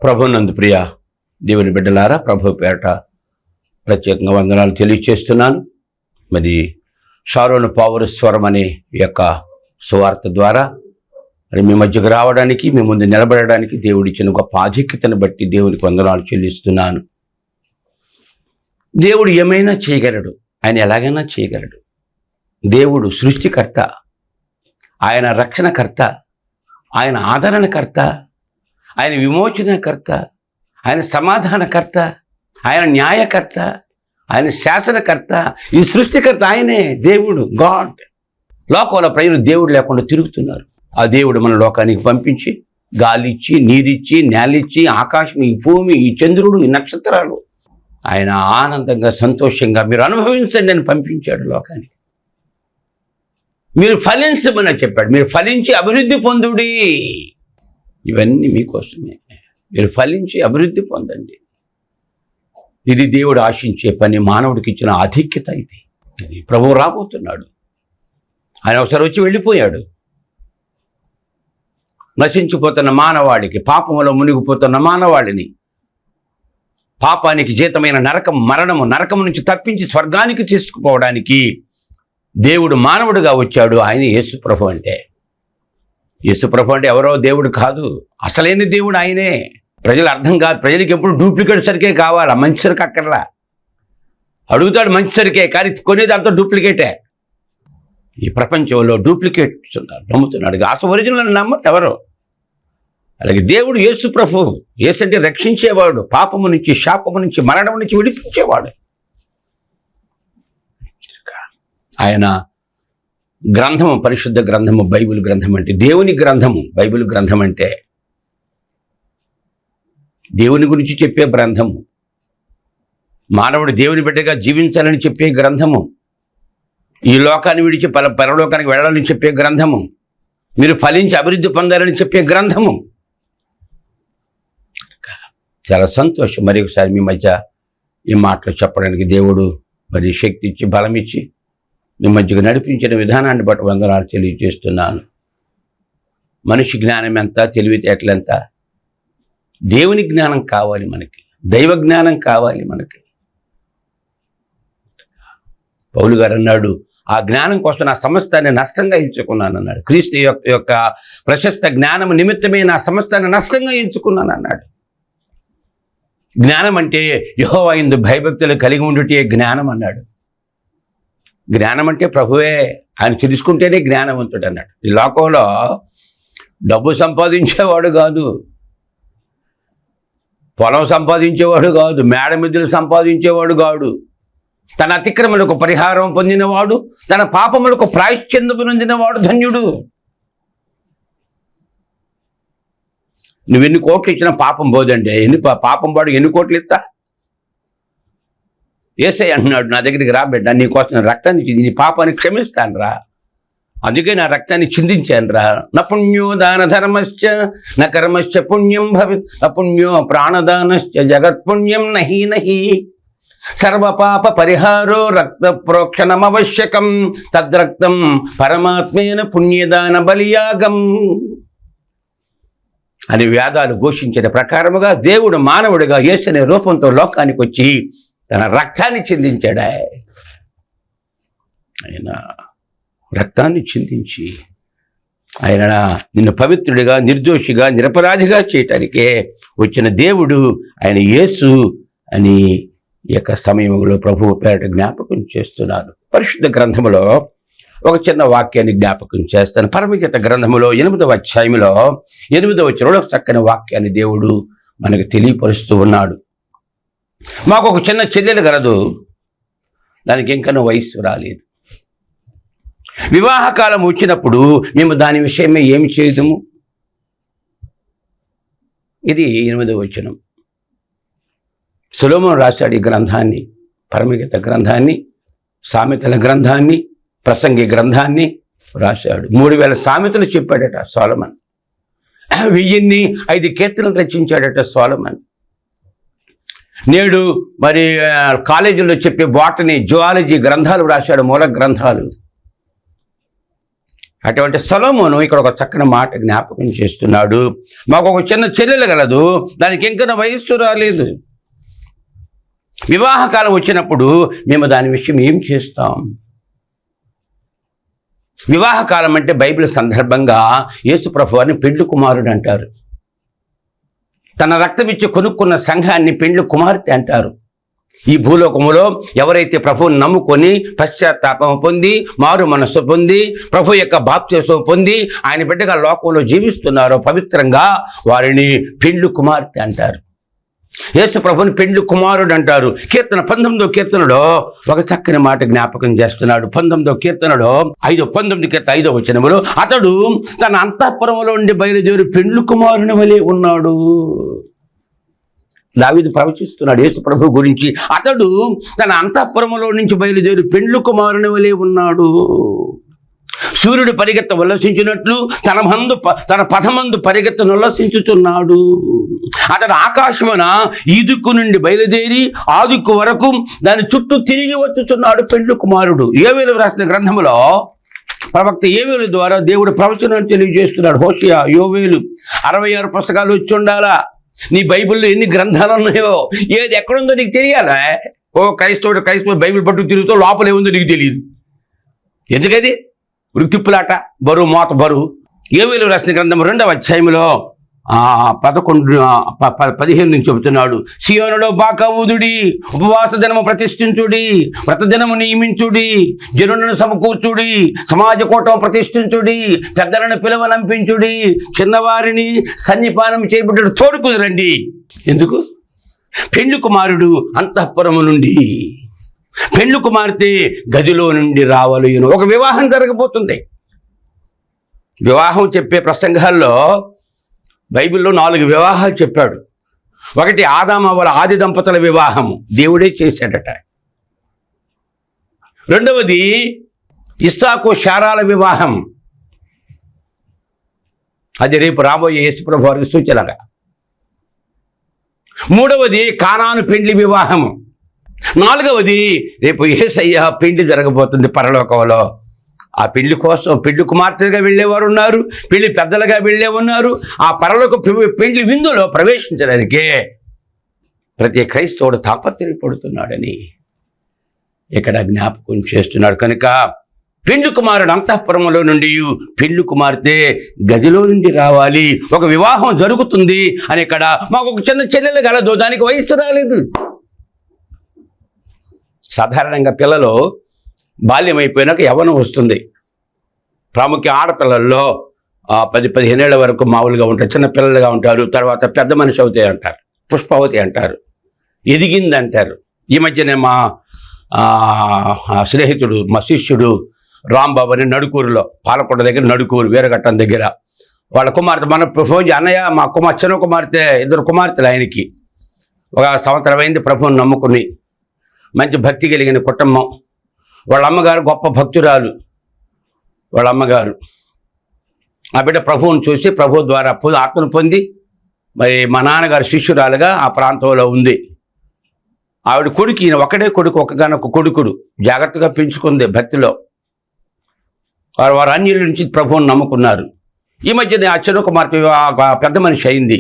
ప్రభునందు ప్రియ దేవుని బిడ్డలారా, ప్రభు పేరట ప్రత్యేకంగా వందనాలు తెలియచేస్తున్నాను. మరి షారోను పౌరస్వరం అనే యొక్క సువార్త ద్వారా మరి మీ మధ్యకు రావడానికి, మీ ముందు నిలబడడానికి దేవుడిచ్చిన గొప్ప ఆధిక్యతను బట్టి దేవునికి వందనాలు చెల్లిస్తున్నాను. దేవుడు ఏమైనా చేయగలడు, ఆయన ఎలాగైనా చేయగలడు. దేవుడు సృష్టికర్త, ఆయన రక్షణకర్త, ఆయన ఆదరణకర్త, ఆయన విమోచనకర్త, ఆయన సమాధానకర్త, ఆయన న్యాయకర్త, ఆయన శాసనకర్త, ఈ సృష్టికర్త ఆయనే. దేవుడు, గాడ్. లోకంలో ప్రజలు దేవుడు లేకుండా తిరుగుతున్నారు. ఆ దేవుడు మన లోకానికి పంపించి గాలిచ్చి, నీరిచ్చి, నేలిచ్చి, ఆకాశం, ఈ భూమి, ఈ చంద్రుడు, ఈ నక్షత్రాలు ఆయన ఆనందంగా సంతోషంగా మీరు అనుభవించండి అని పంపించాడు లోకానికి. మీరు ఫలించమని చెప్పాడు. మీరు ఫలించి అభివృద్ధి పొందుడి. ఇవన్నీ మీకోసమే. మీరు ఫలించి అభివృద్ధి పొందండి. ఇది దేవుడు ఆశించే పని, మానవుడికి ఇచ్చిన ఆధిక్యత ఇది. ప్రభువు రాబోతున్నాడు. ఆయన ఒకసారి వచ్చి వెళ్ళిపోయాడు. నశించిపోతున్న మానవాళికి, పాపములో మునిగిపోతున్న మానవాళిని, పాపానికి జీతమైన నరకం, మరణము, నరకము నుంచి తప్పించి స్వర్గానికి తీసుకుపోవడానికి దేవుడు మానవుడిగా వచ్చాడు. ఆయన యేసుప్రభు అంటే. యేసుప్రభు అంటే ఎవరో దేవుడు కాదు, అసలైన దేవుడు ఆయనే. ప్రజలు అర్థం కాదు. ప్రజలకి ఎప్పుడు డూప్లికేట్ సరికే కావాలా, మంచి సరికి అక్కర్లా. అడుగుతాడు మంచి సరికే, కానీ కొనేది అంతా డూప్లికేటే. ఈ ప్రపంచంలో డూప్లికేట్స్ నమ్ముతున్నాడు. అసలు ఒరిజినల్ నమ్మరు ఎవరు. అలాగే దేవుడు యేసు ప్రభు. యేసు అంటే రక్షించేవాడు, పాపము నుంచి, శాపము నుంచి, మరణం నుంచి విడిపించేవాడు. ఆయన గ్రంథము, పరిశుద్ధ గ్రంథము, బైబిల్ గ్రంథం అంటే దేవుని గ్రంథము. బైబిల్ గ్రంథం అంటే దేవుని గురించి చెప్పే గ్రంథము. మానవుడు దేవుని బిడ్డగా జీవించాలని చెప్పే గ్రంథము. ఈ లోకాన్ని విడిచి పరలోకానికి వెళ్ళాలని చెప్పే గ్రంథము. మీరు ఫలించి అభివృద్ధి పొందాలని చెప్పే గ్రంథము. చాలా సంతోషం మరి ఒకసారి మీ మధ్య ఈ మాటలు చెప్పడానికి దేవుడు మరి శక్తి ఇచ్చి, బలం ఇచ్చి మీ మధ్యకు నడిపించిన విధానాన్ని బట్టి వందనాలు తెలియజేస్తున్నాను. మనిషి జ్ఞానం ఎంత, తెలివితేటలెంత, దేవుని జ్ఞానం కావాలి మనకి, దైవ జ్ఞానం కావాలి మనకి. పౌలు గారు అన్నాడు, ఆ జ్ఞానం కోసం నా సమస్తాన్ని నష్టంగా ఎంచుకున్నాను అన్నాడు. క్రీస్తు యొక్క ప్రశస్త జ్ఞానం నిమిత్తమే నా సమస్తాన్ని నష్టంగా ఎంచుకున్నాను అన్నాడు. జ్ఞానం అంటే యెహోవా యందు భయభక్తులు కలిగి ఉండుటే జ్ఞానం అన్నాడు. జ్ఞానం అంటే ప్రభువే, ఆయన తెలుసుకుంటేనే జ్ఞానవంతుడు అన్నాడు. ఈ లోకంలో డబ్బు సంపాదించేవాడు కాదు, పొలం సంపాదించేవాడు కాదు, మేడ మిద్దులు సంపాదించేవాడు కాదు, తన అతిక్రమలకు పరిహారం పొందినవాడు, తన పాపములకు ప్రాయశ్చిత్తము పొందినవాడు ధన్యుడు. నువ్వు ఎన్ని కోట్లు ఇచ్చినా పాపం పోదండి. పాపం పాడు ఎన్ని కోట్లు ఇస్తా? యేసయ్య అంటున్నాడు, నా దగ్గరికి రా బిడ్డ, నీకోసం రక్తాన్ని, నీ పాపాన్ని క్షమిస్తాను రా, అందుకే నా రక్తాన్ని చిందించాను రా. న పుణ్యో దాన ధర్మశ్చ న కర్మశ్చ పుణ్యం భవిత్ అపుణ్యో ప్రాణదానశ్చ జగత్పుణ్యం నహి నహి సర్వపాప పరిహారో రక్త ప్రోక్షణమవశ్యకం తద్రక్తం పరమాత్మేన పుణ్యదాన బలియాగం అని వేదాలు ఘోషించిన ప్రకారముగా దేవుడు మానవుడిగా యేసు అనే రూపంతో లోకానికి వచ్చి తన రక్తాన్ని చిందించాడు. ఆయన రక్తాన్ని చిందించి ఆయన నిన్ను పవిత్రుడిగా, నిర్దోషిగా, నిరపరాధిగా చేయటానికే వచ్చిన దేవుడు ఆయన యేసు అని ఈ యొక్క సమయంలో ప్రభువు పేరట జ్ఞాపకం చేస్తున్నాను. పరిశుద్ధ గ్రంథములో ఒక చిన్న వాక్యాన్ని జ్ఞాపకం చేస్తాను. పరమగీత గ్రంథములో 8వ అధ్యాయంలో 8వ వచనంలో చక్కని వాక్యాన్ని దేవుడు మనకు తెలియపరుస్తూ ఉన్నాడు. మాకు ఒక చిన్న చెల్లెలు గలదు, దానికి ఇంకా వయస్సు రాలేదు. వివాహకాలం వచ్చినప్పుడు మేము దాని విషయమే ఏమి చేయదుము. ఇది 8వ వచనం. సొలొమోను రాశాడు ఈ గ్రంథాన్ని, పరమగీత గ్రంథాన్ని, సామెతల గ్రంథాన్ని, ప్రసంగి గ్రంథాన్ని రాశాడు. 3000 సామెతలు చెప్పాడట సొలొమోను. 1005 కీర్తనలు రచించాడట సొలొమోను. నేడు మరి కాలేజీలో చెప్పే బాటనీ, జువాలజీ గ్రంథాలు రాశాడు, మూల గ్రంథాలు. అటువంటి సొలొమోను ఇక్కడ ఒక చక్కని మాట జ్ఞాపకం చేస్తున్నాడు. మాకు ఒక చిన్న చెల్లెలు గలదు, దానికి ఇంకా వయస్సు రాలేదు. వివాహకాలం వచ్చినప్పుడు మేము దాని విషయం ఏం చేస్తాం? వివాహకాలం అంటే బైబిల్ సందర్భంగా యేసు ప్రభువారిని పెండ్లి కుమారుడు అంటారు. తన రక్తమిచ్చి కొనుక్కున్న సంఘాన్ని పెండ్లి కుమార్తె అంటారు. ఈ భూలోకములో ఎవరైతే ప్రభువుని నమ్ముకొని పశ్చాత్తాపం పొంది మారు మనస్సు పొంది ప్రభు యొక్క బాప్తిస్మం పొంది ఆయన బిడ్డగా లోకంలో జీవిస్తున్నారో పవిత్రంగా వారిని పెండ్లి కుమార్తె అంటారు. యేసు ప్రభుని పెండ్లి కుమారుడు అంటారు. కీర్తన 19వ కీర్తనలో ఒక చక్కని మాట జ్ఞాపకం చేస్తున్నాడు. 19వ కీర్తనలో 5వ వచనములో అతడు తన అంతఃపురంలో ఉండి బయలుదేరి పెండ్లి కుమారుని వలె ఉన్నాడు. దావీదు ప్రవచిస్తున్నాడు యేసు ప్రభు గురించి. అతడు తన అంతఃపురంలో నుంచి బయలుదేరి పెండ్లి కుమారుని వలె ఉన్నాడు. సూర్యుడు పరిగెత్త ఉల్లసించినట్లు తన పథమందు పరిగెత్తను ఉల్లసించుతున్నాడు. అతడు ఆకాశమున ఈ దిక్కు నుండి బయలుదేరి ఆ దిక్కు వరకు దాని చుట్టూ తిరిగి వచ్చుచున్నాడు పెండ్లి కుమారుడు. యోవేలు రాసిన గ్రంథములో ప్రవక్త యోవేలు ద్వారా దేవుడు ప్రవచనాన్ని తెలియజేస్తున్నాడు. హోషియా, యోవేలు 66 పుస్తకాలు వచ్చి ఉండాలా. నీ బైబిల్లో ఎన్ని గ్రంథాలు ఉన్నాయో ఏది ఎక్కడుందో నీకు తెలియాలా? క్రైస్తవుడు బైబిల్ పట్టుకు తిరుగుతూ లోపల ఏముందో నీకు తెలియదు. ఎందుకది? వృత్తిప్పులాట, బరువు, మోత బరువు. యోవేలు రాసిన గ్రంథం 2వ అధ్యాయంలో 15 నుంచి చెబుతున్నాడు. సియోనులో బాకా ఊదుడి, ఉపవాస దినము ప్రతిష్ఠించుడి, వ్రత దినము నియమించుడి, జనులను సమకూర్చుడి, సమాజ కూటం ప్రతిష్ఠించుడి, పెద్దలను పిలువనంపించుడి, చిన్నవారిని సన్నిపానం చేయబడ్డ తోడుకుని రండి. ఎందుకు? పెండ్లి కుమారుడు అంతఃపురము నుండి, పెండ్లి కుమార్తె గదిలో నుండి రావాలి. ఒక వివాహం జరగబోతుంది. వివాహం చెప్పే ప్రసంగాల్లో బైబిల్లో 4 వివాహాలు చెప్పాడు. ఒకటి ఆదామవ్వల ఆది దంపతుల వివాహము, దేవుడే చేశాడట. రెండవది ఇస్సాకు శారాల వివాహం, అది రేపు రాబోయే యేసు ప్రభు వారికి సూచనగా. మూడవది కానాను పెండ్లి వివాహము. నాలుగవది రేపు యేసయ్య పెండ్లి జరగబోతుంది పరలోకంలో. ఆ పెళ్లి కోసం పెళ్లి కుమార్తెగా వెళ్ళేవారు ఉన్నారు, పెళ్లి పెద్దలుగా వెళ్ళే ఉన్నారు. ఆ పరలోక పెళ్లి విందులో ప్రవేశించడానికే ప్రతి క్రైస్తవుడు తాపత్రయపడుతున్నాడని ఇక్కడ జ్ఞాపకం చేస్తున్నాడు. కనుక పెళ్లి కుమారుడు అంతఃపురంలో నుండి పెళ్లి కుమార్తె గదిలో నుండి రావాలి. ఒక వివాహం జరుగుతుంది అని ఇక్కడ మాకు ఒక చిన్న చెల్లెలు గలదు, దానికి వయస్సు రాలేదు. సాధారణంగా పిల్లలు బాల్యం అయిపోయినాక యవ్వనం వస్తుంది. ప్రాముఖ్య ఆడపిల్లల్లో 10-15 ఏళ్ల వరకు మామూలుగా ఉంటారు, చిన్న పిల్లలుగా ఉంటారు. తర్వాత పెద్ద మనిషి అవుతాయి అంటారు, పుష్పవతి అంటారు, ఎదిగింది అంటారు. ఈ మధ్యనే మా స్నేహితుడు, మా శిష్యుడు రాంబాబు అని నడుకూరులో, పాలకొండ దగ్గర నడుకూరు వీరఘట్టం దగ్గర, వాళ్ళ కుమార్తె మన ఫోన్ అన్నయ్య మా చిన్న కుమార్తె, 2 కుమార్తెలు ఆయనకి. 1 సంవత్సరం అయింది ప్రభువుని నమ్ముకుని. మంచి భక్తి కలిగిన కుటుంబం. వాళ్ళ అమ్మగారు గొప్ప భక్తురాలు. వాళ్ళ అమ్మగారు ఆ బిడ్డ ప్రభువుని చూసి ప్రభు ద్వారా ఆత్మను పొంది మరి మా నాన్నగారు శిష్యురాలుగా ఆ ప్రాంతంలో ఉంది. ఆవిడ కొడుకు, ఈయన ఒకడే కొడుకు, ఒకగానొక కొడుకుడు. జాగ్రత్తగా పెంచుకుంది భక్తిలో. వారు అన్యుల నుంచి ప్రభువుని నమ్ముకున్నారు. ఈ మధ్య ఆ చిన్న కుమార్తె పెద్ద మనిషి అయింది.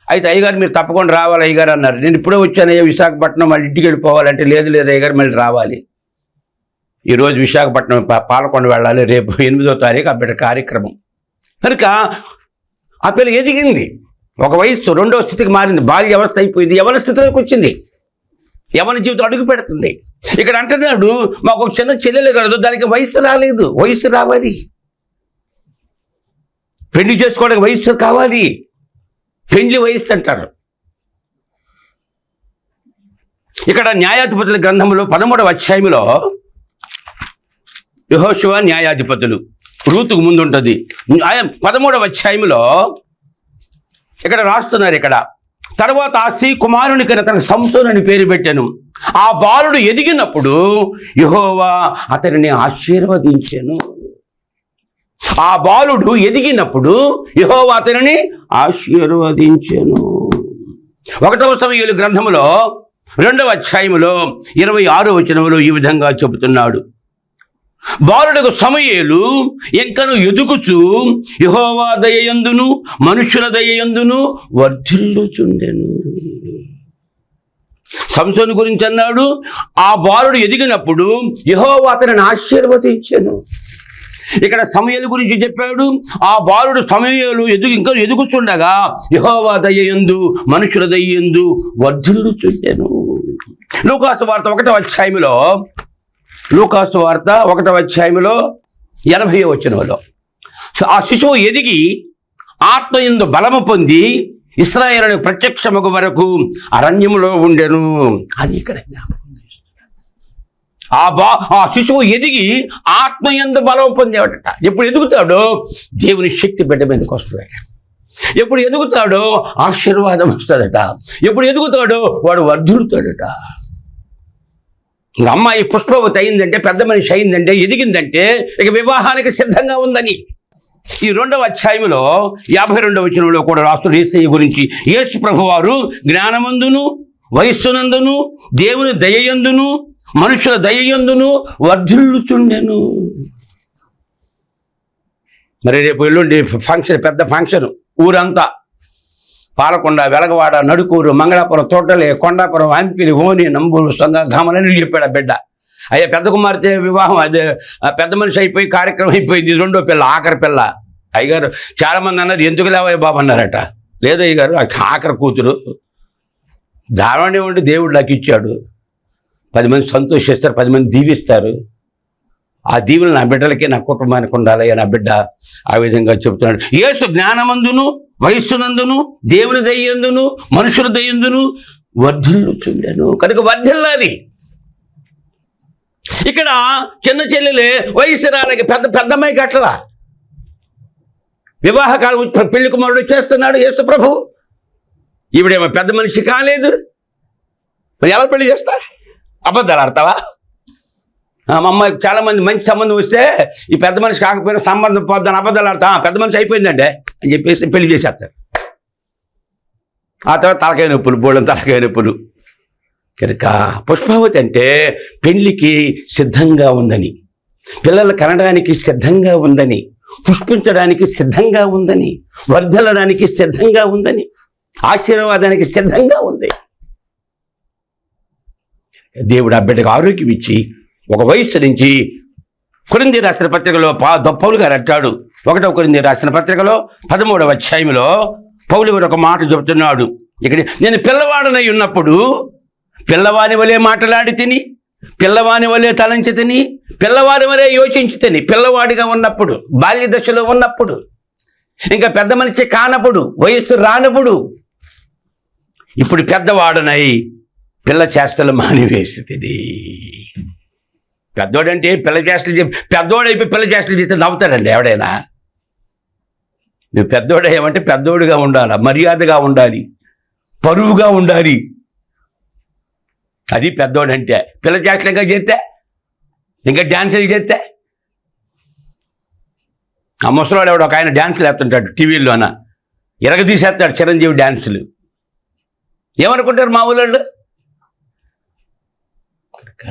అయితే అయ్యగారు మీరు తప్పకుండా రావాలి అయ్యగారు అన్నారు. నేను ఇప్పుడే వచ్చానయ్యా విశాఖపట్నం, మళ్ళీ ఇంటికి వెళ్ళిపోవాలంటే లేదు అయ్యగారు మళ్ళీ రావాలి. ఈరోజు విశాఖపట్నం పాలకొండ వెళ్ళాలి, రేపు 8వ తారీఖు ఆ బిడ్డ కార్యక్రమం. కనుక ఆ పిల్ల ఎదిగింది, ఒక వయస్సు 2వ స్థితికి మారింది. బాల్య అవస్థ అయిపోయింది, యవన స్థితిలోకి వచ్చింది, యవన జీవితం అడుగు పెడుతుంది. ఇక్కడ అంటున్నాడు మాకు ఒక చిన్న చెల్లెలు కలదు, దానికి వయస్సు రాలేదు. వయస్సు రావాలి, పెళ్లి చేసుకోవడానికి వయస్సు కావాలి. పెండ్లి వయస్సు అంటారు. ఇక్కడ న్యాయాధిపతుల గ్రంథంలో 13వ అధ్యాయంలో యెహోషువ న్యాయాధిపతులు, రూతుకు ముందు ఉంటుంది. 13వ అధ్యాయంలో ఇక్కడ రాస్తున్నారు. ఇక్కడ తర్వాత ఆ స్త్రీ కుమారునికి అతనికి సంసోను అని పేరు పెట్టాను. ఆ బాలుడు ఎదిగినప్పుడు యెహోవా అతనిని ఆశీర్వదించెను. ఆ బాలుడు ఎదిగినప్పుడు యెహోవా అతనిని ఆశీర్వదించెను. 1వ సమూయేలు గ్రంథములో 2వ అధ్యాయములో 26వ వచనములో ఈ విధంగా చెబుతున్నాడు. బాలుడకు సమూయేలు ఇంకను ఎదుగుచూ యెహోవా దయయందును మనుషుల దయయందును వర్ధిల్లుచుండెను. సంసోను గురించి అన్నాడు, ఆ బాలుడు ఎదిగినప్పుడు యెహోవా అతనిని ఆశీర్వదించెను. ఇక్కడ సమూయేలు గురించి చెప్పాడు, ఆ బాలుడు సమూయేలు ఇంకా ఎదుగుచుండగా యెహోవా దయయందు మనుషుల దయయందు వర్ధిల్లుచుండెను. లూకాసు వార్త 1వ అధ్యాయంలో 80వ వచనంలో ఆ శిశువు ఎదిగి ఆత్మయందు బలము పొంది ఇశ్రాయేలును ప్రత్యక్షమగు వరకు అరణ్యములో ఉండెను అని ఇక్కడ జ్ఞాపకం. ఆ శిశువు ఎదిగి ఆత్మయందు బలం పొందేవాడట. ఎప్పుడు ఎదుగుతాడో దేవుని శక్తి బిడ్డ మీదకి వస్తుందట. ఎప్పుడు ఎదుగుతాడో ఆశీర్వాదం వస్తుందట. ఎప్పుడు ఎదుగుతాడో వాడు వర్ధిల్లుతాడట. అమ్మాయి పుష్పవతి అయిందంటే, పెద్ద మనిషి అయిందంటే, ఎదిగిందంటే ఇక వివాహానికి సిద్ధంగా ఉందని. ఈ 2వ అధ్యాయంలో 52వ వచనంలో కూడా రాస్తున్న యేసయ్య గురించి, యేసు ప్రభువారు జ్ఞానమందును వయస్సునందును దేవుని దయయందును మనుషుల దయయందును వర్ధిల్లుచుండెను. మరి రేపు ఎల్లుండి ఫంక్షన్, పెద్ద ఫంక్షన్, ఊరంతా పాలకొండ, వెలగవాడ, నడుకూరు, మంగళాపురం, తోటలే, కొండాపురం, హంపిలి, హోని, నంబూరు, ఘామలని చెప్పాడు ఆ బిడ్డ. అయ్యా పెద్ద కుమార్తె వివాహం, అదే పెద్ద మనిషి అయిపోయి కార్యక్రమం అయిపోయింది, 2వ పిల్ల, ఆఖరి పిల్ల. అయ్యగారు చాలామంది అన్నారు, ఎందుకు లేవయ్య బాబు అన్నారట. లేదు అయ్యగారు, ఆఖరి కూతురు, దారుణం ఉండి దేవుడు నాకు ఇచ్చాడు, 10 మంది సంతోషిస్తారు, 10 మంది దీవిస్తారు, ఆ దీవులు నా బిడ్డలకి నా కుటుంబానికి ఉండాలయ్యా నా బిడ్డ ఆ విధంగా చెబుతున్నాడు. యేసు జ్ఞానమందును వయస్సునందును దేవుని దయ్యందును మనుషుల దయ్యందును వర్ధిల్లుచుండెను. కనుక వర్ధిల్లాది. ఇక్కడ చిన్న చెల్లెలే వయసు రాలకి పెద్దమ్మాయికి అట్లా వివాహకాలం పెళ్లి కుమారుడు చేస్తున్నాడు యేసు ప్రభు. ఈవిడేమో పెద్ద మనిషి కాలేదు, మరి ఎలా పెళ్లి చేస్తా? అబద్ధాలు ఆడతావా? మా అమ్మాయికి చాలామంది మంచి సంబంధం వస్తే ఈ పెద్ద మనిషి కాకపోయినా సంబంధం పోద్దని అబద్ధాలు ఆడతా. పెద్ద మనిషి అయిపోయిందంటే అని చెప్పేసి పెళ్లి చేసేస్తారు. ఆ తర్వాత తలకాయ నొప్పులు, బోళ్ళని తలకాయ నొప్పులు. కనుక పుష్పవతి అంటే పెళ్లికి సిద్ధంగా ఉందని, పిల్లలు కనడానికి సిద్ధంగా ఉందని, పుష్పించడానికి సిద్ధంగా ఉందని, వర్ధలడానికి సిద్ధంగా ఉందని, ఆశీర్వాదానికి సిద్ధంగా ఉంది. దేవుడు ఆ బిడ్డకు ఆరోగ్యం ఇచ్చి ఒక వయస్సు నుంచి, కొరింథీ రాసిన పత్రికలో పౌలు గారు అంటాడు, 1వ కొరింథీ రాసిన పత్రికలో 13వ అధ్యాయంలో పౌలు గారు ఒక మాట చెబుతున్నాడు. ఇక్కడ నేను పిల్లవాడనై ఉన్నప్పుడు పిల్లవాని వలె మాట్లాడి తిని, పిల్లవాని వలె తలంచి తిని, పిల్లవాడి వలె యోచించి తిని. పిల్లవాడిగా ఉన్నప్పుడు, బాల్య దశలో ఉన్నప్పుడు, ఇంకా పెద్ద మనిషి కానప్పుడు, వయస్సు రానప్పుడు, ఇప్పుడు పెద్దవాడనై పిల్ల చేష్టలు మానివేసి తిని. పెద్దోడంటే పిల్ల చేష్టలు చెప్పి, పెద్దోడైపోయి పిల్ల చేష్టలు చేస్తే నవ్వుతాడండి ఎవడైనా. నువ్వు పెద్దోడేమంటే పెద్దోడుగా ఉండాలి, మర్యాదగా ఉండాలి, పరువుగా ఉండాలి. అది పెద్దోడంటే. పిల్ల చేష్టలు ఇంకా చేస్తే, ఇంకా డ్యాన్సులు చేస్తే, ఆ ముసలివాడు ఎవడు ఒక ఆయన డ్యాన్సులు వేస్తుంటాడు టీవీలోన, ఎరగదీసేస్తాడు చిరంజీవి డ్యాన్సులు. ఏమనుకుంటారు మా ఊళ్ళో?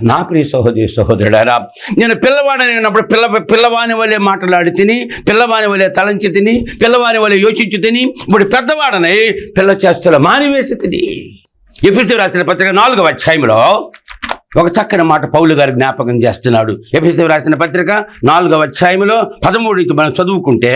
నా ప్రియ సహోదరి సహోదరుడారా, నేను పిల్లవాడని ఉన్నప్పుడు పిల్లవాని వలె మాట్లాడి తిని, పిల్లవాని వలె తలంచి తిని, పిల్లవాని వలె యోచించి తిని, ఇప్పుడు పెద్దవాడని పిల్ల చేష్టలు మానివేసి తిని. ఎఫెసీయులకు రాసిన పత్రిక 4వ అధ్యాయంలో ఒక చక్కని మాట పౌలు గారు జ్ఞాపకం చేస్తున్నాడు. ఎఫెసీయులకు రాసిన పత్రిక 4వ అధ్యాయంలో 13 మనం చదువుకుంటే,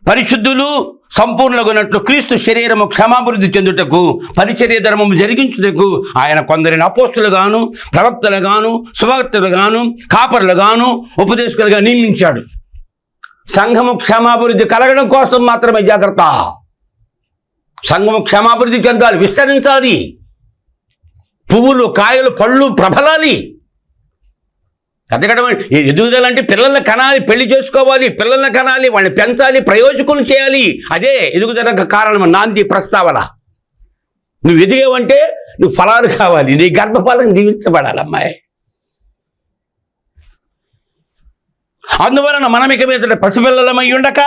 పరిశుద్ధులు సంపూర్ణగున్నట్లు క్రీస్తు శరీరము క్షమాభివృద్ధి చెందుటకు పరిచర్య ధర్మము జరిగించుటకు ఆయన కొందరిని అపోస్తులుగాను, ప్రవక్తలుగాను, సువార్తలుగాను, కాపరులుగాను, ఉపదేశకులుగా నియమించాడు. సంఘము క్షమాభివృద్ధి కలగడం కోసం మాత్రమే జాగ్రత్త. సంఘము క్షమాభివృద్ధి చెందాలి, విస్తరించాలి, పువ్వులు, కాయలు, పళ్ళు ప్రబలాలి. ఎదుగుదలంటే పిల్లల్ని కనాలి, పెళ్లి చేసుకోవాలి, పిల్లల్ని కనాలి, వాళ్ళని పెంచాలి, ప్రయోజకులు చేయాలి. అదే ఎదుగుదలకు కారణం, నాంది ప్రస్తావన. నువ్వు ఎదిగేవంటే నువ్వు ఫలాలు కావాలి, నీ గర్భఫలం దీవించబడాలి అమ్మాయి. అందువలన మనం ఇక మీద పసిపిల్లలమై ఉండక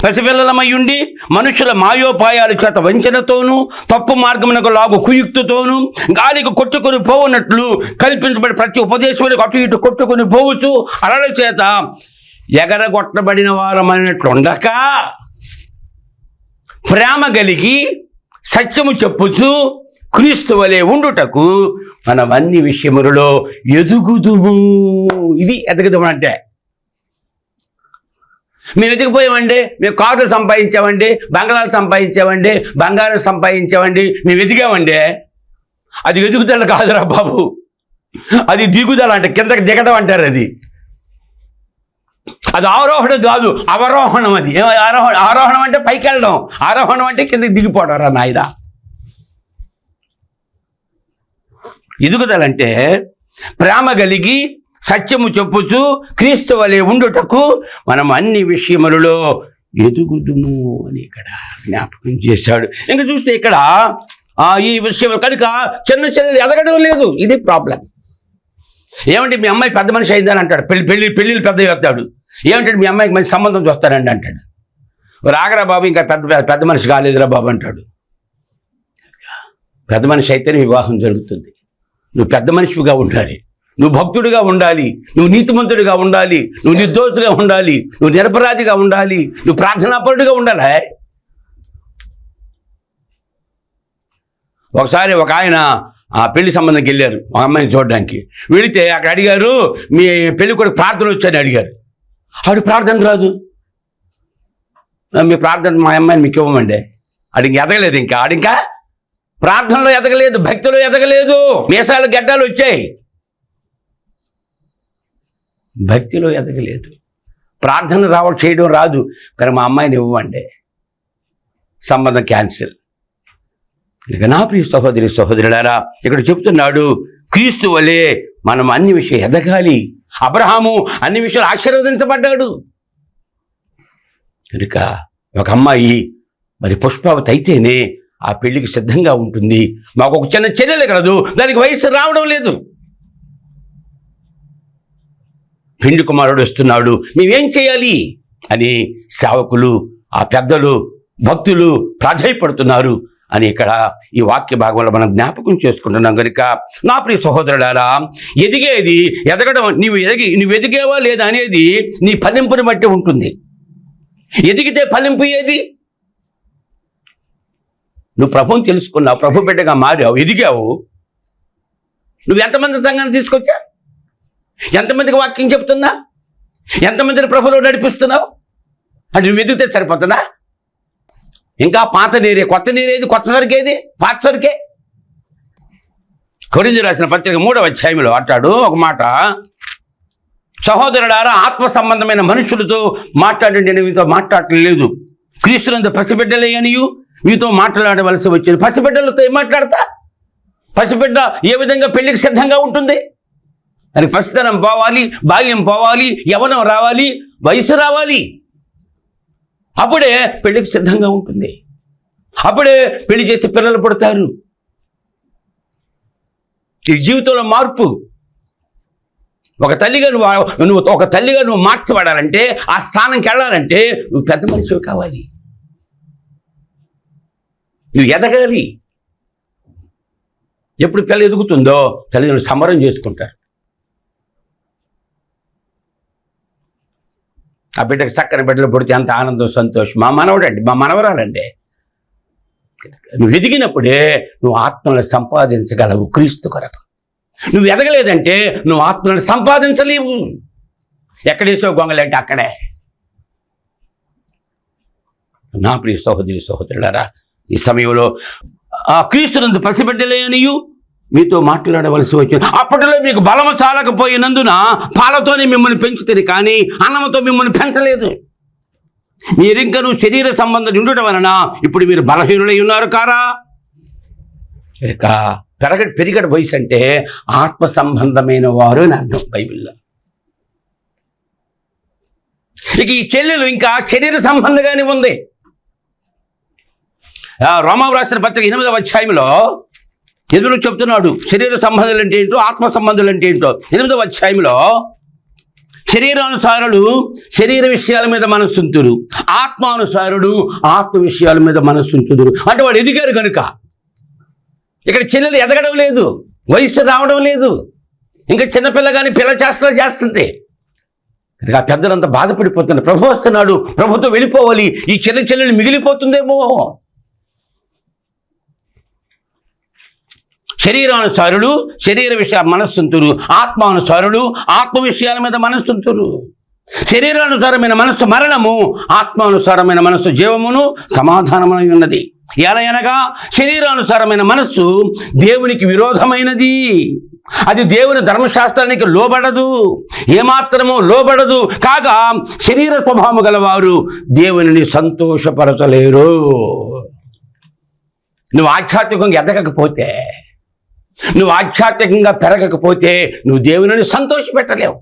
పసిపిల్లలమయ్యుండి మనుషుల మాయోపాయాల చేత వంచనతోనూ తప్పు మార్గమునకు లాగు కుయుక్తితోనూ గాలికి కొట్టుకొని పోవునట్లు కల్పించబడి ప్రతి ఉపదేశములకు అటు ఇటు కొట్టుకొని పోవచ్చు అలల చేత ఎగరగొట్టబడిన వారమైనట్లు ఉండక ప్రేమ కలిగి సత్యము చెప్పుచు క్రీస్తు వలె ఉండుటకు మనం అన్ని విషయములలో ఎదుగుదుము. ఇది ఎదగదము అంటే. మేము ఎదిగిపోయామండి, మేము కార్లు సంపాదించామండి, బంగాళాలు సంపాదించామండి, బంగారం సంపాదించామండి, మేము ఎదిగామండి. అది ఎదుగుదల కాదురా బాబు, అది దిగుదల అంటే కిందకి దిగడం అంటారు. అది ఆరోహణం కాదు, అవరోహణం. అది ఆరోహణం అంటే పైకి వెళ్ళడం, ఆరోహణం అంటే కిందకి దిగిపోవడం రా నాయన. ఎదుగుదలంటే ప్రేమ కలిగి సత్యము చెప్పుచు క్రీస్తు వలె ఉండుటకు మనం అన్ని విషయములలో ఎదుగుదుము అని ఇక్కడ జ్ఞాపకం చేశాడు. ఇంకా చూస్తే ఇక్కడ ఈ విషయం కనుక చిన్న చిన్నది ఎదగడం లేదు. ఇది ప్రాబ్లం. ఏమంటే మీ అమ్మాయి పెద్ద మనిషి అయిందని అంటాడు, పెళ్ళిళ్ళు పెద్ద చెప్తాడు. ఏమంటాడు, మీ అమ్మాయికి మంచి సంబంధం చూస్తానండి అంటాడు. రాగరా బాబు, ఇంకా పెద్ద మనిషి కాలేదురా బాబు అంటాడు. పెద్ద మనిషి అయితేనే వివాహం జరుగుతుంది. నువ్వు పెద్ద మనిషిగా ఉండాలి, నువ్వు భక్తుడిగా ఉండాలి, నువ్వు నీతిమంతుడిగా ఉండాలి, నువ్వు నిర్దోషిగా ఉండాలి, నువ్వు నిరపరాధిగా ఉండాలి, నువ్వు ప్రార్థనాపరుడిగా ఉండాలి. ఒకసారి ఒక ఆయన పెళ్లి సంబంధంకి వెళ్ళారు, ఒక అమ్మాయిని చూడడానికి. వెళితే అక్కడ అడిగారు, మీ పెళ్లి కొడుకు ప్రార్థన వచ్చని అడిగారు. ఆవిడ ప్రార్థన రాదు. మీ ప్రార్థన మా అమ్మాయిని మీకు ఇవ్వమండి. ఆడికి ఎదగలేదు, ఆడింకా ప్రార్థనలో ఎదగలేదు, భక్తిలో ఎదగలేదు. మీసాలు గడ్డాలు వచ్చాయి, భక్తిలో ఎదగలేదు. ప్రార్థన చేయడం రాదు, కానీ మా అమ్మాయిని ఇవ్వండి, సంబంధం క్యాన్సిల్. ఇక నా ప్రియ సహోదరి సహోదరులారా, ఇక్కడ చెప్తున్నాడు క్రీస్తు వలె మనం అన్ని విషయం ఎదగాలి. అబ్రహాము అన్ని విషయాలు ఆశీర్వదించబడ్డాడు. కనుక ఒక అమ్మాయి మరి పుష్పావతి అయితేనే ఆ పెళ్లికి సిద్ధంగా ఉంటుంది. మాకు ఒక చిన్న చెల్లెలు కలదు, దానికి వయసు రావడం లేదు. పెండ్లి కుమారుడు వస్తున్నాడు, మేమేం చేయాలి అని సేవకులు, ఆ పెద్దలు, భక్తులు ప్రాధాయపడుతున్నారు అని ఇక్కడ ఈ వాక్య భాగంలో మనం జ్ఞాపకం చేసుకుంటున్నాం. కనుక నా ప్రియ సహోదరులారా, ఎదిగేది ఎదగడం, నువ్వు ఎదిగేవా లేదా అనేది నీ ఫలింపుని బట్టి ఉంటుంది. ఎదిగితే ఫలింపు ఏది? నువ్వు ప్రభువుని తెలుసుకున్నావు, ప్రభు బిడ్డగా మారావు, ఎదిగావు. నువ్వు ఎంతమంది సంఘాన్ని తీసుకొచ్చా, ఎంతమందికి వాక్యం చెప్తున్నా, ఎంతమందిని ప్రభువులో నడిపిస్తున్నావు? అది నువ్వు ఎదిగితే సరిపోతుందా? ఇంకా పాత నీరే, కొత్త నీరేది? కొత్త సరికేది? పాత సరికే. కొరింథీయులకు రాసిన పత్రిక 3వ అధ్యాయంలో అంటాడు ఒక మాట, సహోదరులారా, ఆత్మ సంబంధమైన మనుషులతో మాట్లాడండి, నేను మీతో మాట్లాడటం లేదు. క్రీస్తునందు పసిబిడ్డలే అనియు మీతో మాట్లాడవలసి వచ్చింది. పసిబిడ్డలతో ఏం మాట్లాడతా? పసిబిడ్డ ఏ విధంగా పెళ్లికి సిద్ధంగా ఉంటుంది? అది పసితనం పోవాలి, బాల్యం పోవాలి, యవ్వనం రావాలి, వయసు రావాలి. అప్పుడే పెళ్లికి సిద్ధంగా ఉంటుంది. అప్పుడే పెళ్లి చేసి పిల్లలు పుడతారు. ఈ జీవితంలో మార్పు. ఒక తల్లిగా నువ్వు మార్చబడాలంటే, ఆ స్థానంకి వెళ్ళాలంటే నువ్వు పెద్ద మనిషివి కావాలి, నువ్వు ఎదగాలి. ఎప్పుడు పిల్ల ఎదుగుతుందో తల్లిదండ్రులు సంబరం చేసుకుంటారు. ఆ బిడ్డకు చక్కని బిడ్డలు పుడితే అంత ఆనందం, సంతోషం. మా మనవడండి, మా మనవరాలండి. నువ్వు ఎదిగినప్పుడే నువ్వు ఆత్మను సంపాదించగలవు క్రీస్తు కొరకు. నువ్వు ఎదగలేదంటే నువ్వు ఆత్మను సంపాదించలేవు. ఎక్కడేసో గొంగలంటే అక్కడే. నా ప్రియ సహోదరి సహోదరులారా, ఈ సమయంలో ఆ క్రీస్తునందు పసిబిడ్డలే అనియు మీతో మాట్లాడవలసి వచ్చింది. అప్పటిలో మీకు బలము చాలకపోయినందున పాలతోనే మిమ్మల్ని పెంచుతుంది, కానీ అన్నముతో మిమ్మల్ని పెంచలేదు. మీరింకను శరీర సంబంధం ఉండటం వలన ఇప్పుడు మీరు బలహీనులై ఉన్నారు కారా? ఇక పెరిగడ వయసు అంటే ఆత్మ సంబంధమైన వారు అని అర్థం బైబిల్లో. ఇక ఈ చెల్లెలు ఇంకా శరీర సంబంధంగానే ఉంది. రోమా రాసిన పత్రిక 8వ అధ్యాయంలో ఎదురు చెప్తున్నాడు శరీర సంబంధాలు అంటే ఏంటో, ఆత్మ సంబంధాలు అంటే ఏంటో. 8వ అధ్యాయంలో శరీరానుసారుడు శరీర విషయాల మీద మనస్సుంతురు, ఆత్మానుసారుడు ఆత్మ విషయాల మీద మనస్సుంతురు. అంటే వాడు ఎదిగారు కనుక. ఇక్కడ చెల్లెలు ఎదగడం లేదు, వయసు రావడం లేదు, ఇంకా చిన్నపిల్ల కానీ పిల్ల చేస్తుంది. ఆ పెద్దలంతా బాధపడిపోతున్నారు. ప్రభు వస్తున్నాడు, ప్రభుతో వెళ్ళిపోవాలి, ఈ చిన్న చెల్లెలు మిగిలిపోతుందేమో. శరీరానుసారుడు శరీర విషయ మనస్సుంతురు, ఆత్మానుసారుడు ఆత్మ విషయాల మీద మనస్సుంతురు. శరీరానుసారమైన మనస్సు మరణము, ఆత్మానుసారమైన మనస్సు జీవమును సమాధానమై ఉన్నది. ఎలా అనగా శరీరానుసారమైన మనస్సు దేవునికి విరోధమైనది, అది దేవుని ధర్మశాస్త్రానికి లోబడదు, ఏమాత్రము లోబడదు. కాగా శరీర స్వభావము గలవారు దేవునిని సంతోషపరచలేరు. నువ్వు ఆధ్యాత్మికంగా ఎదగకపోతే, నువ్వు ఆధ్యాత్మికంగా పెరగకపోతే నువ్వు దేవునిని సంతోషపెట్టలేవు.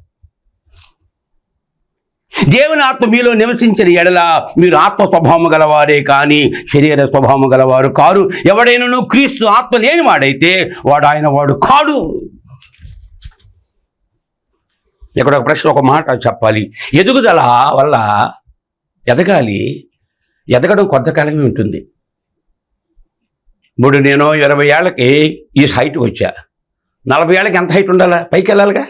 దేవుని ఆత్మ మీలో నివసించిన ఎడల మీరు ఆత్మ స్వభావము గలవారే కానీ శరీర స్వభావము గలవారు కారు. ఎవడైనా క్రీస్తు ఆత్మ లేని వాడైతే వాడు ఆయన వాడు కాడు. ఇక్కడ ఒక ప్రశ్న, ఒక మాట చెప్పాలి. ఎదుగుదల వల్ల ఎదగాలి, ఎదగడం కొంతకాలమే ఉంటుంది. ఇప్పుడు నేను 20 ఏళ్ళకి ఈ హైట్కి వచ్చా. 40 ఏళ్ళకి ఎంత హైట్ ఉండాలా? పైకి వెళ్ళాలిగా.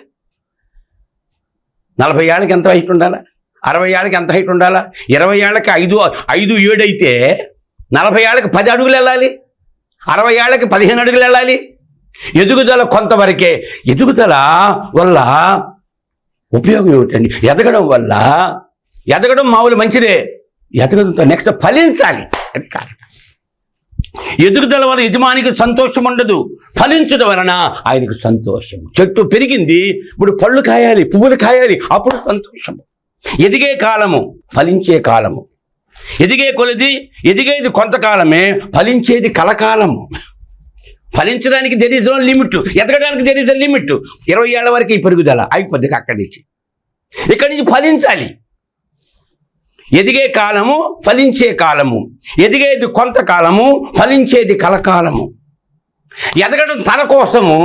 40 ఏళ్ళకి ఎంత హైట్ ఉండాలా? 60 ఏళ్ళకి ఎంత హైట్ ఉండాలా? 20 ఏళ్ళకి 5, 7 అయితే 40 ఏళ్ళకి 10 అడుగులు వెళ్ళాలి, 60 ఏళ్ళకి 15 అడుగులు వెళ్ళాలి. ఎదుగుదల కొంతవరకే. ఎదుగుదల వల్ల ఉపయోగం ఏమిటండి? ఎదగడం మామూలు మంచిదే, ఎదగడంతో నెక్స్ట్ ఫలించాలి, అది కారణం. ఎదుగుదల వల్ల యజమానికి సంతోషం ఉండదు, ఫలించడం వలన ఆయనకు సంతోషం. చెట్టు పెరిగింది, ఇప్పుడు పళ్ళు కాయాలి, పువ్వులు కాయాలి, అప్పుడు సంతోషము. ఎదిగే కాలము, ఫలించే కాలము. ఎదిగే కొలది ఎదిగేది కొంతకాలమే, ఫలించేది కలకాలము. ఫలించడానికి దెర్ ఈజ్ నో లిమిట్, ఎదగడానికి దెర్ ఈజ్ ద లిమిట్. 20 ఏళ్ల వరకు ఈ పెరుగుదల అయిపోద్ది, అక్కడి నుంచి ఇక్కడి నుంచి ఫలించాలి. ఎదిగే కాలము, ఫలించే కాలము. ఎదిగేది కొంతకాలము, ఫలించేది కలకాలము. ఎదగడం తన కోసము,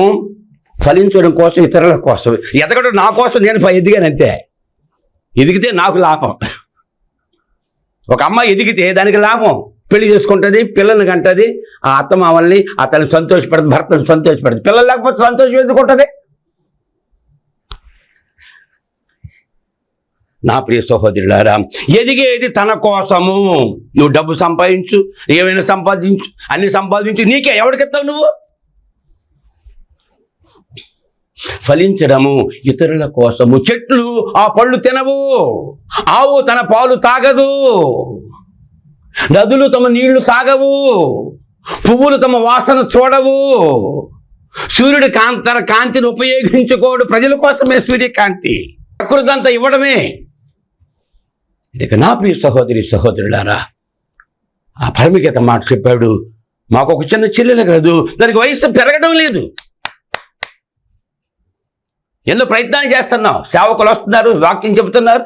ఫలించడం కోసం ఇతరుల కోసం. ఎదగడం నా కోసం, నేను ఎదిగానంతే. ఎదిగితే నాకు లాభం. ఒక అమ్మాయి ఎదిగితే దానికి లాభం, పెళ్లి చేసుకుంటుంది, పిల్లల్ని కంటది, ఆ అత్తమామల్ని, అతన్ని సంతోషపడుతుంది, భర్తను సంతోషపడుతుంది. పిల్లలు లేకపోతే సంతోషం ఎందుకుంటుంది? నా ప్రియ సహోదరులారా, ఎదిగేది తన కోసము. నువ్వు డబ్బు సంపాదించు, ఏమైనా సంపాదించు, అన్ని సంపాదించు, నీకే, ఎవరికిస్తావు నువ్వు? ఫలించడము ఇతరుల కోసము. చెట్లు ఆ పళ్ళు తినవు, ఆవు తన పాలు తాగదు, నదులు తమ నీళ్లు తాగవు, పువ్వులు తమ వాసన చూడవు, సూర్యుడి తన కాంతిని ఉపయోగించుకోడు. ప్రజల కోసమే సూర్యకాంతి, ప్రకృతి అంతా ఇవ్వడమే. ఇక నా ప్రియ సహోదరి సహోదరులారా, ఆ పరమిగత మాట చెప్పాడు. మాకు ఒక చిన్న చెల్లెలు కలదు, దానికి వయసు పెరగడం లేదు. ఎన్నో ప్రయత్నాలు చేస్తున్నాం, సేవకులు వస్తున్నారు, వాక్యం చెబుతున్నారు,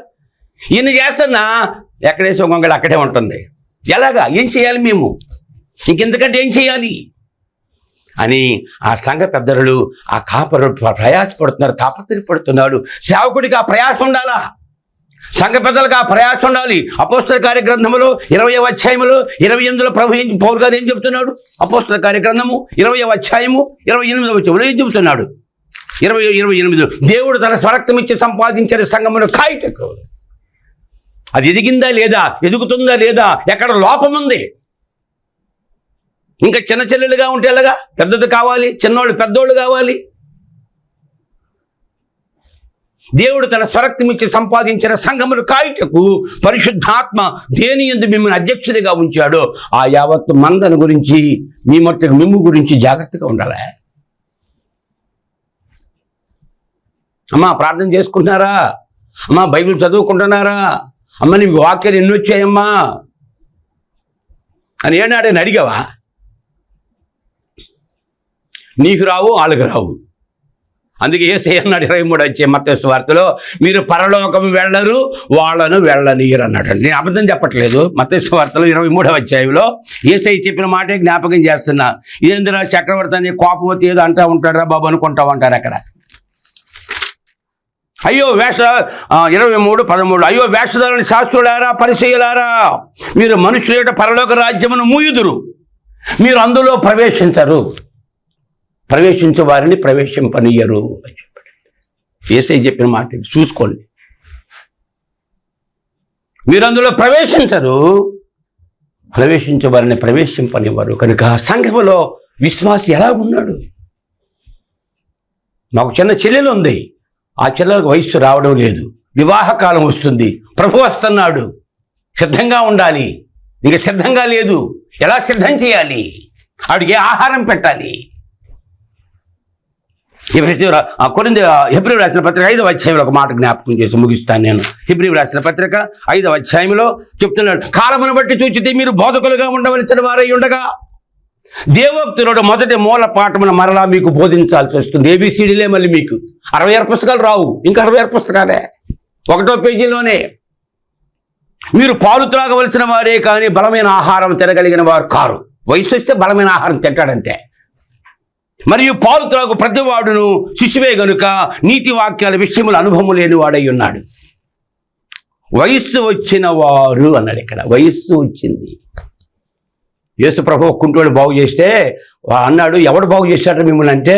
ఈయన చేస్తున్నా ఎక్కడేసో గొంగళి అక్కడే ఉంటుంది. ఎలాగా? ఏం చేయాలి మేము? ఇంకెందుకంటే ఏం చేయాలి అని ఆ సంఘ పెద్దలు, ఆ కాపరుడు ప్రయాసపడుతున్నారు, తాపత్రయపడుతున్నాడు. సేవకుడికి ఆ ప్రయాసం ఉండాలా, సంఘ పెద్దలకు ఆ ప్రయాసం ఉండాలి. అపోస్తల కార్యగ్రంథములో 20వ అధ్యాయములో 28లో పౌలు గారు ఏం చెబుతున్నాడు? అపోస్తల కార్యగ్రంథము 20వ అధ్యాయము 28వ వచనంలో ఏం చెబుతున్నాడు? 28 దేవుడు తన స్వరక్తం ఇచ్చి సంపాదించిన సంఘమును కాయటకు. అది ఎదిగిందా లేదా, ఎదుగుతుందా లేదా, ఎక్కడ లోపం ఉంది? ఇంకా చిన్న చెల్లెలుగా ఉంటే ఎలాగా? పెద్దది కావాలి, చిన్నోళ్ళు పెద్దోళ్ళు కావాలి. దేవుడు తన స్వరక్తం ఇచ్చి సంపాదించిన సంఘమును కాయటకు పరిశుద్ధాత్మ దేని యందు మిమ్మల్ని అధ్యక్షుడిగా ఉంచాడో ఆ యావత్తు మందను గురించి, మీ మట్టుకు మిమ్ము గురించి జాగ్రత్తగా ఉండాలి. అమ్మా ప్రార్థన చేసుకుంటున్నారా? అమ్మా బైబిల్ చదువుకుంటున్నారా? అమ్మ నీకు వాక్యాలు ఎన్ని వచ్చాయమ్మా అని ఏనాడని అడిగావా? నీకు రావు, వాళ్ళకి రావు. అందుకే యేసయ్య అన్నాడు 23వ అధ్యాయం మత్తయి సువార్తలో, మీరు పరలోకము వెళ్ళరు, వాళ్ళను వెళ్ళనీయరు అన్నాడు. నేను అబద్ధం చెప్పట్లేదు. మత్తయి సువార్తలో 23వ అధ్యాయంలో యేసయ్య చెప్పిన మాటే జ్ఞాపకం చేస్తున్నా. ఏందిరా చక్రవర్తి అని కోపం వచ్చి ఏదో అంటూ ఉంటారా బాబు అనుకుంటా ఉంటారు. అక్కడ అయ్యో 23:13 అయ్యో వేషధారుని శాస్త్రులారా పరిచయులారా, మీరు మనుషుల యొక్క పరలోక రాజ్యమును మూయుదురు, మీరు అందులో ప్రవేశించరు, ప్రవేశించే వారిని ప్రవేశింపనీయరు అని చెప్పాడు. యేసయ్య చెప్పిన మాట ఇది, చూసుకోండి. మీరు అందులో ప్రవేశించరు, ప్రవేశించే వారిని ప్రవేశింపనివ్వరు. కనుక సంఘములో విశ్వాసి ఎలా ఉన్నాడు? మాకు చిన్న చెల్లెలు ఉంది, ఆ చెల్లెలకు వయస్సు రావడం లేదు, వివాహకాలం వస్తుంది, ప్రభు వస్తున్నాడు, సిద్ధంగా ఉండాలి. ఇంక సిద్ధంగా లేదు, ఎలా సిద్ధం చేయాలి? ఆవిడికి ఆహారం పెట్టాలి. హెబ్రీ రాసిన పత్రిక 5వ అధ్యాయంలో ఒక మాట జ్ఞాపకం చేసి ముగిస్తాను నేను. హెబ్రీ రాసిన పత్రిక 5వ అధ్యాయంలో చెప్తున్నాడు, కాలమును బట్టి చూచితే మీరు బోధకులుగా ఉండవలసిన వారై ఉండగా దేవోక్తుడు మొదటి మూల పాఠమును మరలా మీకు బోధించాల్సి వస్తుంది. ఏబిసిడీలే మళ్ళీ మీకు 66 పుస్తకాలు రావు, ఇంకా 66 పుస్తకాలే 1వ పేజీలోనే. మీరు పాలు త్రాగవలసిన వారే కానీ బలమైన ఆహారం తినగలిగిన వారు కారు. వయసు వస్తే బలమైన ఆహారం తింటాడంతే. మరియు పాలు త్రాగు ప్రతివాడును శిశువే గనుక నీతి వాక్యాల విషయములు అనుభవం లేని వాడై ఉన్నాడు. వయస్సు వచ్చిన వారు అన్నాడు ఇక్కడ. వయస్సు వచ్చింది. యేసు ప్రభు కుంటోడు బాగు చేస్తే అన్నాడు, ఎవడు బాగు చేశాడు మిమ్మల్ని అంటే,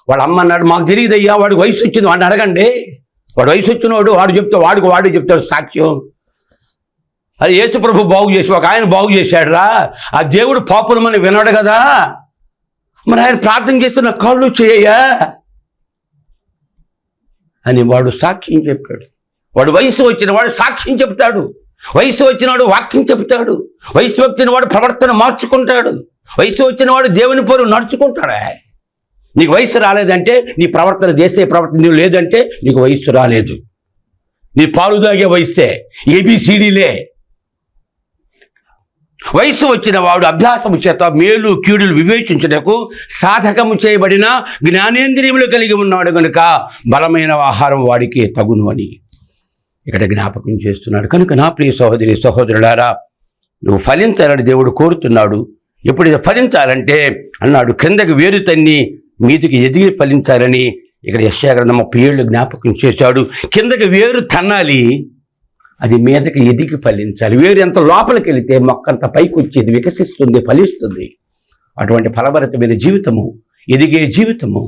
వాళ్ళ అమ్మ అన్నాడు, మాకు తెలియదయ్యా, వాడికి వయసు వచ్చింది, వాడిని అడగండి. వాడు వయసు వచ్చినవాడు వాడు చెప్తాడు, వాడు చెప్తాడు సాక్ష్యం. అది యేసు ప్రభు బాగు చేసి ఒక ఆయన బాగు చేశాడు రా, ఆ దేవుడు పాపులమని విన్నాడు కదా, మరి ఆయన ప్రార్థన చేస్తున్న కాళ్ళు చేయయ్యా అని వాడు సాక్ష్యం చెప్పాడు. వాడు వయసు వచ్చిన వాడు సాక్ష్యం చెప్తాడు, వయసు వచ్చినవాడు వాక్యం చెప్తాడు, వయసు వచ్చిన వాడు ప్రవర్తన మార్చుకుంటాడు, వయసు వచ్చిన వాడు దేవుని పోరు నడుచుకుంటాడా. నీకు వయసు రాలేదంటే నీ ప్రవర్తన చేసే ప్రవర్తన నీవు లేదంటే నీకు వయస్సు రాలేదు. నీ పాలు తాగే వయస్సే, ఏబిసిడీలే. వయసు వచ్చిన వాడు అభ్యాసము చేత మేలు కీడులు వివేచించుటకు సాధకము చేయబడిన జ్ఞానేంద్రియములు కలిగి ఉన్నాడు కనుక బలమైన ఆహారం వాడికి తగును అని ఇక్కడ జ్ఞాపకం చేస్తున్నాడు. కనుక నా ప్రియ సహోదరి సహోదరులారా, నువ్వు ఫలించాలని దేవుడు కోరుతున్నాడు. ఎప్పుడు ఫలించాలంటే అన్నాడు, క్రిందకి వేరు తన్ని మీదికి ఎదిగి ఫలించాలని ఇక్కడ యెషయా గ్రంథం 37 జ్ఞాపకం చేశాడు. కిందకి వేరు తన్నాలి, అది మీదకి ఎదిగి ఫలించాలి. వేరు ఎంత లోపలికి వెళితే మొక్కంత పైకి వచ్చేది, వికసిస్తుంది, ఫలిస్తుంది. అటువంటి ఫలభరితమైన జీవితము, ఎదిగే జీవితము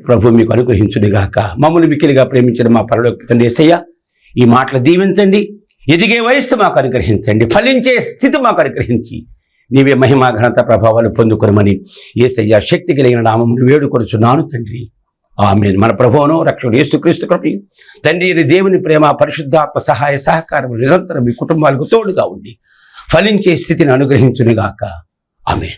ప్రభు మీకు అనుగ్రహించునుగాక. మమ్మల్ని మిక్కిలిగా ప్రేమించిన మా పరలోక తండ్రి యేసయ్య, ఈ మాటలు దీవించండి. ఎదిగే వయస్సు మాకు అనుగ్రహించండి, ఫలించే స్థితి మాకు అనుగ్రహించి నీవే మహిమా ఘనత ప్రభావాలు పొందుకొనమని యేసయ్య శక్తి కలిగిన నామమును వేడుకొనుచున్నాను తండ్రి. ఆమేన్. మన ప్రభువును రక్షకుడు యేసుక్రీస్తు కృపయు తండ్రి దేవుని ప్రేమ పరిశుద్ధాత్మ సహాయ సహకారం నిరంతరం మీ కుటుంబాలకు తోడుగా ఉండి ఫలించే స్థితిని అనుగ్రహించునుగాక. ఆమేన్.